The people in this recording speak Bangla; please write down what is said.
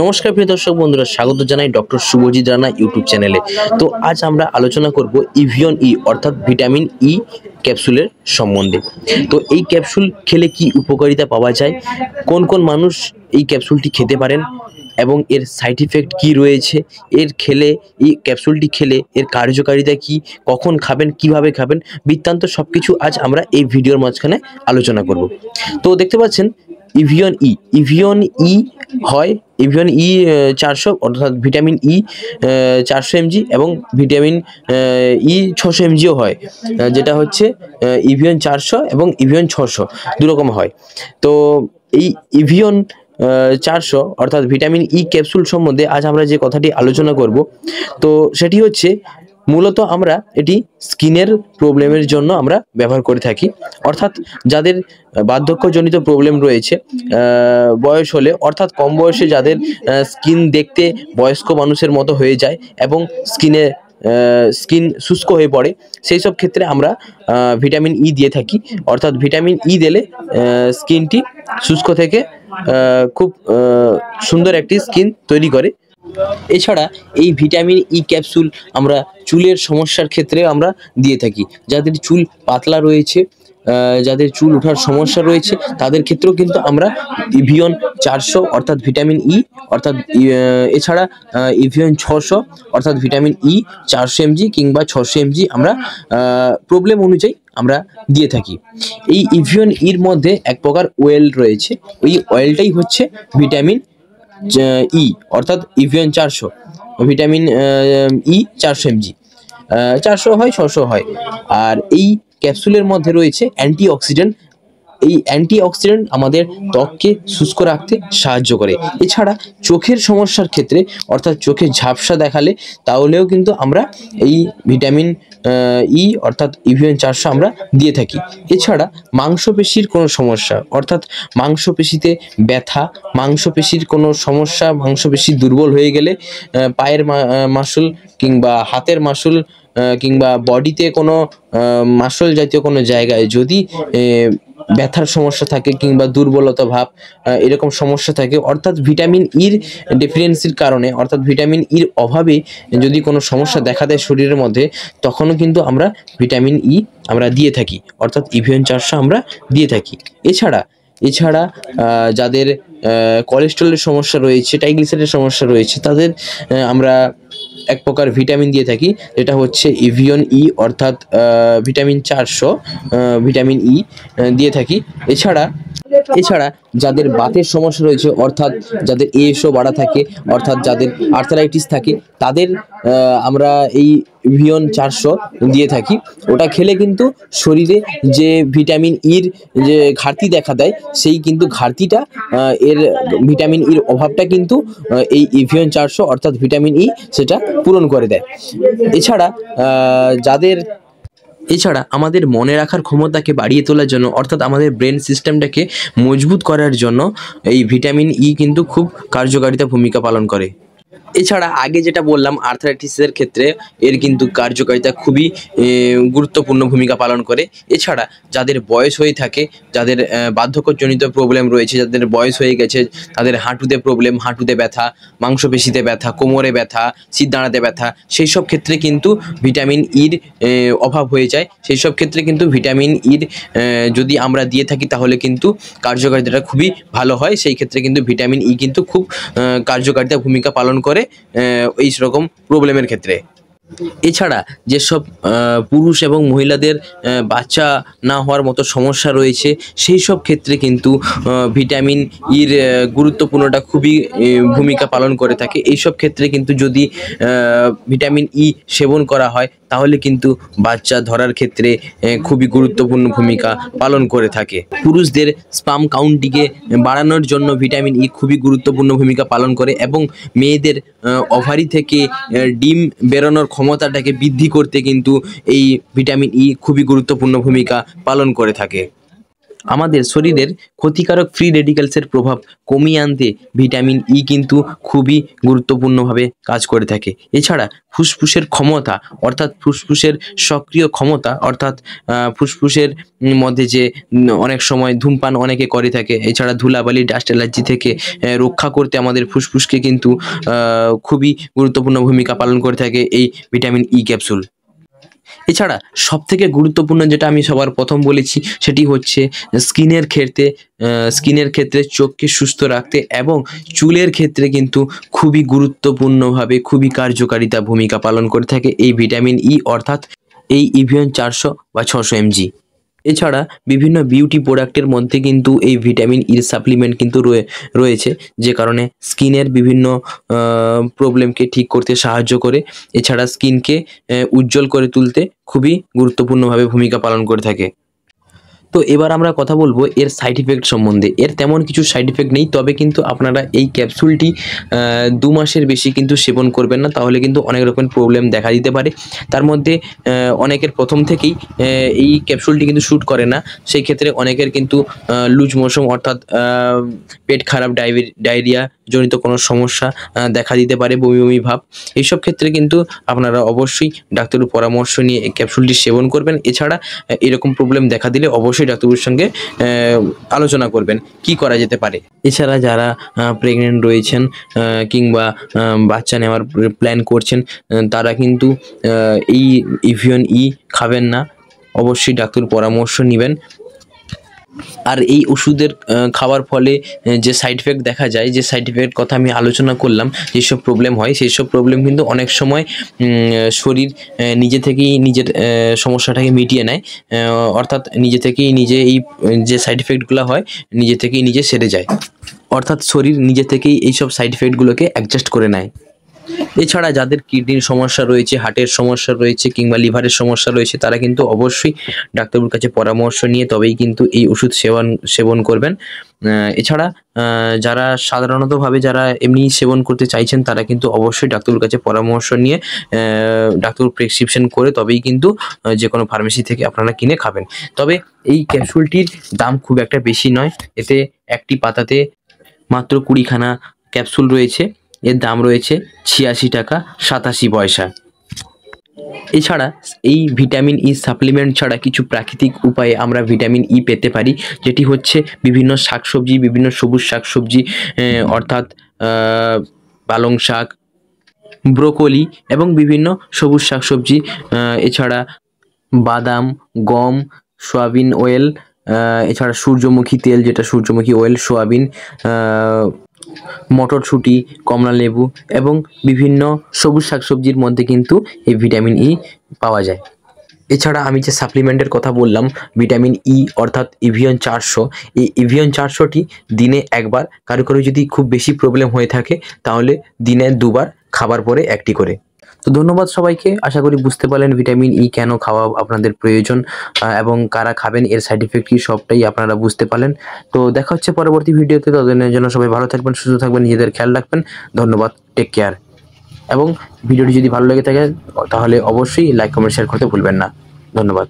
নমস্কার প্রিয় দর্শক বন্ধুরা, স্বাগত জানাই ডক্টর শুভজিৎ রানা ইউটিউব চ্যানেলে। তো আজ আমরা আলোচনা করব ইভিয়ন ই অর্থাৎ ভিটামিন ই ক্যাপসুলের সম্বন্ধে। তো এই ক্যাপসুল খেলে কি উপকারিতা পাওয়া যায়, কোন কোন মানুষ এই ক্যাপসুলটি খেতে পারেন এবং এর সাইড ইফেক্ট কী রয়েছে, এই ক্যাপসুলটি খেলে এর কার্যকারিতা কি, কখন খাবেন, কিভাবে খাবেন, বৃত্তান্ত সব কিছু আজ আমরা এই ভিডিওর মাঝখানে আলোচনা করব। তো দেখতে পাচ্ছেন ইভিয়ন ই হয় ইভিয়ন ই 400 অর্থাৎ ভিটামিন ই 400 এমজি এবং ভিটামিন ই 600 এমজিও হয়, যেটা হচ্ছে ইভিয়ন 400 এবং ইভিয়ন 600 দুরকম হয়। তো এই ইভিয়ন 400 অর্থাৎ ভিটামিন ই ক্যাপসুল সম্বন্ধে আজ আমরা যে কথাটি আলোচনা করব, তো সেটি হচ্ছে মূলত আমরা এটি স্কিনের প্রবলেমের জন্য আমরা ব্যবহার করে থাকি। অর্থাৎ যাদের বার্ধক্যজনিত প্রবলেম রয়েছে, বয়স হলে অর্থাৎ কম বয়সে যাদের স্কিন দেখতে বয়স্ক মানুষের মতো হয়ে যায় এবং স্কিন শুষ্ক হয়ে পড়ে, সেই সব ক্ষেত্রে আমরা ভিটামিন ই দিয়ে থাকি। অর্থাৎ ভিটামিন ই দিলে স্কিনটি শুষ্ক থেকে খুব সুন্দর একটি স্কিন তৈরি করে। এছাড়া এই ভিটামিন ই ক্যাপসুল আমরা চুলের সমস্যার ক্ষেত্রে আমরা দিয়ে থাকি। যাদের চুল পাতলা রয়েছে, যাদের চুল ওঠার সমস্যা রয়েছে, তাদের ক্ষেত্রেও কিন্তু আমরা ইভিয়ন 400 অর্থাৎ ভিটামিন ই অর্থাৎ এছাড়া ইভিয়ন 600 অর্থাৎ ভিটামিন ই 400 এমজি কিংবা 600 এমজি আমরা প্রবলেম অনুযায়ী আমরা দিয়ে থাকি। এই ইভিয়ন ইর মধ্যে এক প্রকার অয়েল রয়েছে, ওই অয়েলটাই হচ্ছে ভিটামিন ই অর্থাৎ ইভিয়ন 400 ভিটামিন ই 400 এমজি, 400 হয় 600 হয়। আর এই ক্যাপসুলের মধ্যে রয়েছে অ্যান্টিঅক্সিডেন্ট। এই অ্যান্টিঅক্সিডেন্ট আমাদের ত্বককে শুষ্ক রাখতে সাহায্য করে। এছাড়া চোখের সমস্যার ক্ষেত্রে অর্থাৎ চোখে ঝাপসা দেখালে তাহলেও কিন্তু আমরা এই ভিটামিন ই অর্থাৎ ইভিয়ন 400 আমরা দিয়ে থাকি। এছাড়া মাংসপেশির কোনো সমস্যা অর্থাৎ মাংসপেশিতে ব্যথা, মাংসপেশির কোনো সমস্যা, মাংসপেশি দুর্বল হয়ে গেলে পায়ের মাসল কিংবা হাতের মাসল কিংবা বডিতে কোনো মাসল জাতীয় কোনো জায়গায় যদি ব্যথার সমস্যা থাকে কিংবা দুর্বলতা ভাব এরকম সমস্যা থাকে, অর্থাৎ ভিটামিন ইর ডেফিসিয়েন্সির কারণে অর্থাৎ ভিটামিন ইর অভাবে যদি কোনো সমস্যা দেখা দেয় শরীরের মধ্যে, তখনও কিন্তু আমরা ভিটামিন ই আমরা দিয়ে থাকি অর্থাৎ ইভিয়ন 400 আমরা দিয়ে থাকি। এছাড়া যাদের কোলেস্টেরলের সমস্যা রয়েছে, ট্রাইগ্লিসারাইডের সমস্যা রয়েছে, তাদের আমরা এক প্রকার ভিটামিন দিয়ে থাকি, যেটা হচ্ছে ইভিয়ন ই অর্থাৎ ভিটামিন 400 ভিটামিন ই দিয়ে থাকি। এছাড়া যাদের বাতের সমস্যা রয়েছে অর্থাৎ যাদের এএসও বাড়া থাকে অর্থাৎ যাদের আর্থারাইটিস থাকে, তাদের আমরা এই ইভিয়ন 400 দিয়ে থাকি। ওটা খেলে কিন্তু শরীরে যে ভিটামিন ইর যে ঘাটতি দেখা দেয়, সেই কিন্তু ঘাটতিটা এর ভিটামিন ইর অভাবটা কিন্তু এই ইভিয়ন 400 অর্থাৎ ভিটামিন ই সেটা পূরণ করে দেয়। এছাড়া আমাদের মনে রাখার ক্ষমতাকে বাড়িয়ে তোলার জন্য অর্থাৎ আমাদের ব্রেন সিস্টেমটাকে মজবুত করার জন্য এই ভিটামিন ই কিন্তু খুব কার্যকারিতা ভূমিকা পালন করে। এছাড়া আগে যেটা বললাম আর্থারাইটিসের ক্ষেত্রে এর কিন্তু কার্যকারিতা খুবই গুরুত্বপূর্ণ ভূমিকা পালন করে। এছাড়া যাদের বয়স হয়ে থাকে, যাদের বার্ধক্যজনিত প্রবলেম রয়েছে, যাদের বয়স হয়ে গেছে, তাদের হাঁটুতে প্রবলেম, হাঁটুতে ব্যথা, মাংসপেশিতে ব্যথা, কোমরে ব্যথা, সিট দাঁড়াতে ব্যথা, সেই সব ক্ষেত্রে কিন্তু ভিটামিন ইর অভাব হয়ে যায়। সেই সব ক্ষেত্রে কিন্তু ভিটামিন ইর যদি আমরা দিয়ে থাকি তাহলে কিন্তু কার্যকারিতাটা খুবই ভালো হয়। সেই ক্ষেত্রে কিন্তু ভিটামিন ই কিন্তু খুব কার্যকারিতা ভূমিকা পালন করে এই রকম প্রবলেমের ক্ষেত্রে। এছাড়া যেসব পুরুষ এবং মহিলাদের বাচ্চা না হওয়ার মতো সমস্যা রয়েছে, সেই সব ক্ষেত্রে কিন্তু ভিটামিন ইর গুরুত্বপূর্ণটা খুবই ভূমিকা পালন করে থাকে। এইসব ক্ষেত্রে কিন্তু যদি ভিটামিন ই সেবন করা হয় তাহলে কিন্তু বাচ্চা ধরার ক্ষেত্রে খুবই গুরুত্বপূর্ণ ভূমিকা পালন করে থাকে। পুরুষদের স্পাম কাউন্টটিকে বাড়ানোর জন্য ভিটামিন ই খুবই গুরুত্বপূর্ণ ভূমিকা পালন করে এবং মেয়েদের ওভারি থেকে ডিম বেরোনোর ক্ষমতাটাকে বৃদ্ধি করতে কিন্তু এই ভিটামিন ই খুবই গুরুত্বপূর্ণ ভূমিকা পালন করে থাকে। আমাদের শরীরের ক্ষতিকারক ফ্রি রেডিক্যালসের প্রভাব কমিয়ে আনতে ভিটামিন ই কিন্তু খুবই গুরুত্বপূর্ণভাবে কাজ করে থাকে। এছাড়া ফুসফুসের ক্ষমতা অর্থাৎ ফুসফুসের সক্রিয় ক্ষমতা অর্থাৎ ফুসফুসের মধ্যে যে অনেক সময় ধূমপান অনেকে করে থাকে, এছাড়া ধুলাবালি ডাস্ট অ্যালার্জি থেকে রক্ষা করতে আমাদের ফুসফুসকে কিন্তু খুবই গুরুত্বপূর্ণ ভূমিকা পালন করে থাকে এই ভিটামিন ই ক্যাপসুল। এছাড়া সবথেকে গুরুত্বপূর্ণ যেটা আমি সবার প্রথম বলেছি সেটি হচ্ছে স্কিনের ক্ষেত্রে চোখকে সুস্থ রাখতে এবং চুলের ক্ষেত্রে কিন্তু খুবই গুরুত্বপূর্ণভাবে খুবই কার্যকারিতা ভূমিকা পালন করে থাকে এই ভিটামিন ই অর্থাৎ এই ইভিয়ন 400 বা 600 mg। এছাড়া বিভিন্ন বিউটি প্রোডাক্টের মধ্যে কিন্তু এই ভিটামিন ইর সাপ্লিমেন্ট কিন্তু রয়েছে, যে কারণে স্কিনের বিভিন্ন প্রবলেমকে ঠিক করতে সাহায্য করে। এছাড়া স্কিনকে উজ্জ্বল করে তুলতে খুবই গুরুত্বপূর্ণভাবে ভূমিকা পালন করে থাকে। তো এবার আমরা কথা বলবো এর সাইড ইফেক্ট সম্বন্ধে। এর তেমন কিছু সাইড ইফেক্ট নেই, তবে কিন্তু আপনারা এই ক্যাপসুলটি 2 মাসের বেশি কিন্তু সেবন করবেন না, তাহলে কিন্তু অনেক রকমের প্রবলেম দেখা দিতে পারে। তার মধ্যে অনেকের প্রথম থেকেই এই ক্যাপসুলটি কিন্তু শ্যুট করে না, সেই ক্ষেত্রে অনেকের কিন্তু লুজ মোশন অর্থাৎ পেট খারাপ, ডায়রিয়া জনিত কোনো সমস্যা দেখা দিতে পারে, বমি বমি ভাব। এইসব ক্ষেত্রে কিন্তু আপনারা অবশ্যই ডাক্তারের পরামর্শ নিয়ে এই ক্যাপসুলটি সেবন করবেন। এছাড়া এরকম প্রবলেম দেখা দিলে অবশ্যই ডাক্তারের সঙ্গে আলোচনা করবেন কি করা যেতে পারে। এছাড়া যারা প্রেগনেন্ট রয়েছেন কিংবা বাচ্চা নেওয়ার প্ল্যান করছেন, তারা কিন্তু এই ইভিয়ন ই খাবেন না, অবশ্যই ডাক্তারের পরামর্শ নেবেন। আর এই ওষুধের খাওয়ার ফলে যে সাইড ইফেক্ট দেখা যায়, যে সাইড ইফেক্ট কথা আমি আলোচনা করলাম, যেসব প্রবলেম হয় সেই সব প্রবলেম কিন্তু অনেক সময় শরীর নিজে থেকেই নিজের সমস্যাটাকে মিটিয়ে নেয়, অর্থাৎ নিজে থেকেই নিজে এই যে সাইড ইফেক্টগুলো হয় নিজে থেকেই নিজে সেরে যায়, অর্থাৎ শরীর নিজে থেকেই এইসব সাইড ইফেক্টগুলোকে অ্যাডজাস্ট করে নেয়। এছাড়া যাদের কিডনির সমস্যা রয়েছে, হার্টের সমস্যা রয়েছে কিংবা লিভারের সমস্যা রয়েছে, তারা কিন্তু অবশ্যই ডাক্তারের কাছে পরামর্শ নিয়ে তবেই কিন্তু এই ওষুধ সেবন করবেন। এছাড়া যারা সাধারণতভাবে যারা এমনি সেবন করতে চাইছেন, তারা কিন্তু অবশ্যই ডাক্তারের কাছে পরামর্শ নিয়ে ডাক্তার প্রেসক্রিপশন করে তবেই কিন্তু যে কোনো ফার্মেসি থেকে আপনারা কিনে খাবেন। তবে এই ক্যাপসুলটির দাম খুব একটা বেশি নয়, এতে একটি পাতাতে মাত্র 20খানা ক্যাপসুল রয়েছে, এর দাম রয়েছে 86 টাকা 87 পয়সা। এছাড়া এই ভিটামিন ই সাপ্লিমেন্ট ছাড়া কিছু প্রাকৃতিক উপায়ে আমরা ভিটামিন ই পেতে পারি, যেটি হচ্ছে বিভিন্ন শাকসবজি, বিভিন্ন সবুজ শাকসবজি অর্থাৎ পালং শাক, ব্রোকলি এবং বিভিন্ন সবুজ শাকসবজি, এছাড়া বাদাম, গম, সয়াবিন অয়েল, এছাড়া সূর্যমুখী তেল যেটা সূর্যমুখী অয়েল, সয়াবিন, মটরশুঁটি, কমলা লেবু এবং বিভিন্ন সবুজ শাকসবজির মধ্যে কিন্তু এই ভিটামিন ই পাওয়া যায়। এছাড়া আমি যে সাপ্লিমেন্টের কথা বললাম ভিটামিন ই অর্থাৎ ইভিয়ন 400, এই ইভিয়ন 400টি দিনে একবার, কারো যদি খুব বেশি প্রবলেম হয়ে থাকে তাহলে দিনে 2বার খাবার পরে একটি করে। তো ধন্যবাদ সবাইকে, আশা করি বুঝতে পারলেন ভিটামিন ই কেন খাওয়া আপনাদের প্রয়োজন এবং কারা খাবেন, এর সাইড ইফেক্ট কি সবটাই আপনারা বুঝতে পারলেন। তো দেখা হচ্ছে পরবর্তী ভিডিওতে, ততদিনের জন্য সবাই ভালো থাকবেন, সুস্থ থাকবেন, নিজেদের খেয়াল রাখবেন। ধন্যবাদ, টেক কেয়ার। এবং ভিডিওটি যদি ভালো লেগে থাকে তাহলে অবশ্যই লাইক, কমেন্ট, শেয়ার করতে ভুলবেন না। ধন্যবাদ।